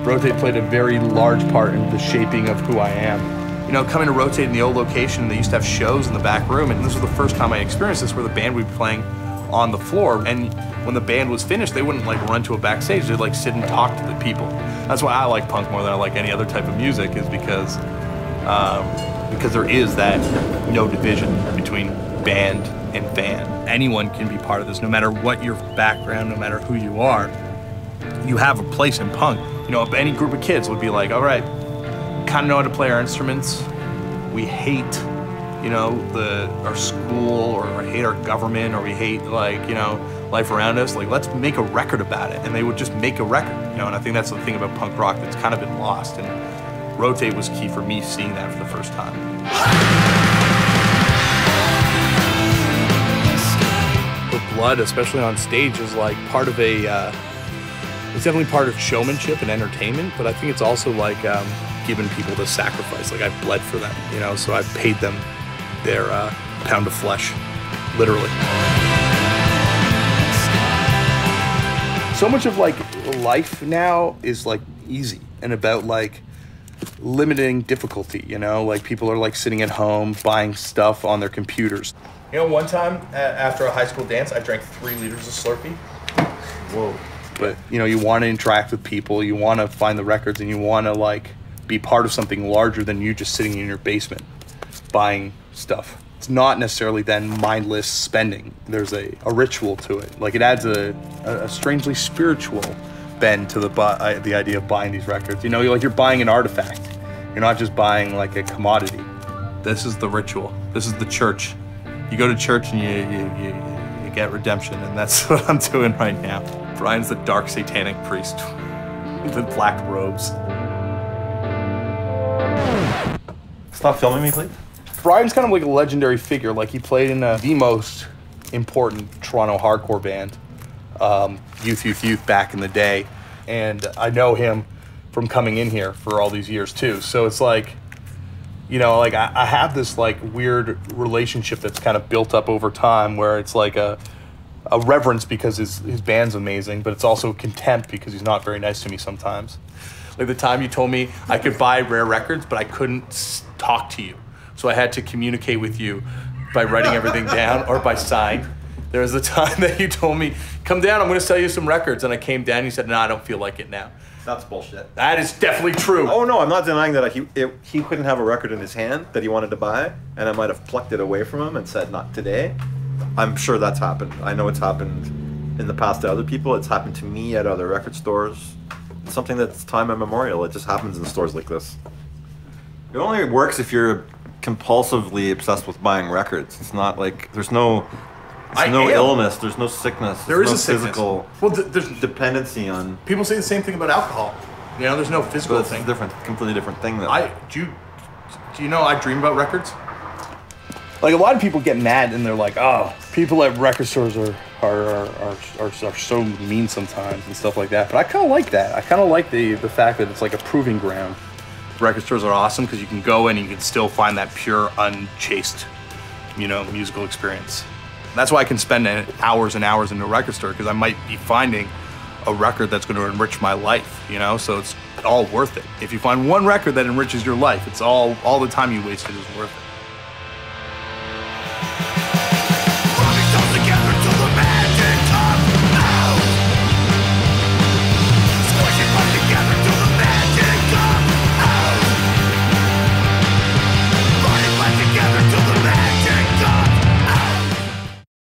Rotate played a very large part in the shaping of who I am. You know, coming to Rotate in the old location, they used to have shows in the back room, and this was the first time I experienced this, where the band would be playing on the floor, and when the band was finished, they wouldn't like run to a backstage, they'd like sit and talk to the people. That's why I like punk more than I like any other type of music, is because there is that no division between band and fan. Anyone can be part of this, no matter what your background, no matter who you are. You have a place in punk. You know, any group of kids would be like, all right, kind of know how to play our instruments. We hate, you know, our school, or hate our government, or we hate, like, you know, life around us. Like, let's make a record about it. And they would just make a record, you know, and I think that's the thing about punk rock that's kind of been lost. And Rotate was key for me seeing that for the first time. The blood, especially on stage, is like part of a, it's definitely part of showmanship and entertainment, but I think it's also like giving people the sacrifice. Like, I've bled for them, you know, so I've paid them their pound of flesh, literally. So much of like life now is like easy and about like limiting difficulty, you know, like people are like sitting at home buying stuff on their computers. You know, one time after a high school dance, I drank 3 liters of Slurpee. Whoa. But, you know, you want to interact with people, you want to find the records, and you want to like be part of something larger than you just sitting in your basement buying stuff. It's not necessarily then mindless spending. There's a ritual to it. Like, it adds a strangely spiritual bend to the idea of buying these records. You know, you're buying an artifact. You're not just buying like a commodity. This is the ritual. This is the church. You go to church and you get redemption, and that's what I'm doing right now. Brian's the dark satanic priest with the black robes. Stop filming me, please. Brian's kind of like a legendary figure. Like, he played in the most important Toronto hardcore band, Youth back in the day. And I know him from coming in here for all these years too. So it's like, you know, like I have this like weird relationship that's kind of built up over time, where it's like a reverence because his band's amazing, but it's also contempt because he's not very nice to me sometimes. Like the time you told me I could buy Rare Records, but I couldn't talk to you. So I had to communicate with you by writing everything down or by sign. There was a time that you told me, come down, I'm gonna sell you some records. And I came down and you said, no, I don't feel like it now. That's bullshit. That is definitely true. Oh no, I'm not denying that he couldn't have a record in his hand that he wanted to buy, and I might have plucked it away from him and said, not today. I'm sure that's happened. I know it's happened in the past to other people. It's happened to me at other record stores. It's something that's time immemorial. It just happens in stores like this. It only works if you're compulsively obsessed with buying records. It's not like there's no illness, there's no sickness. There is no a sickness. Physical there's dependency on. People say the same thing about alcohol. You know, there's no physical thing. It's a completely different thing. Though. Do you know I dream about records? Like, a lot of people get mad and they're like, oh, people at record stores are so mean sometimes and stuff like that. But I kind of like that. I kind of like the fact that it's like a proving ground. Record stores are awesome because you can go in and you can still find that pure, unchaste, you know, musical experience. That's why I can spend hours and hours in a record store, because I might be finding a record that's going to enrich my life, you know? So it's all worth it. If you find one record that enriches your life, it's all the time you wasted is worth it.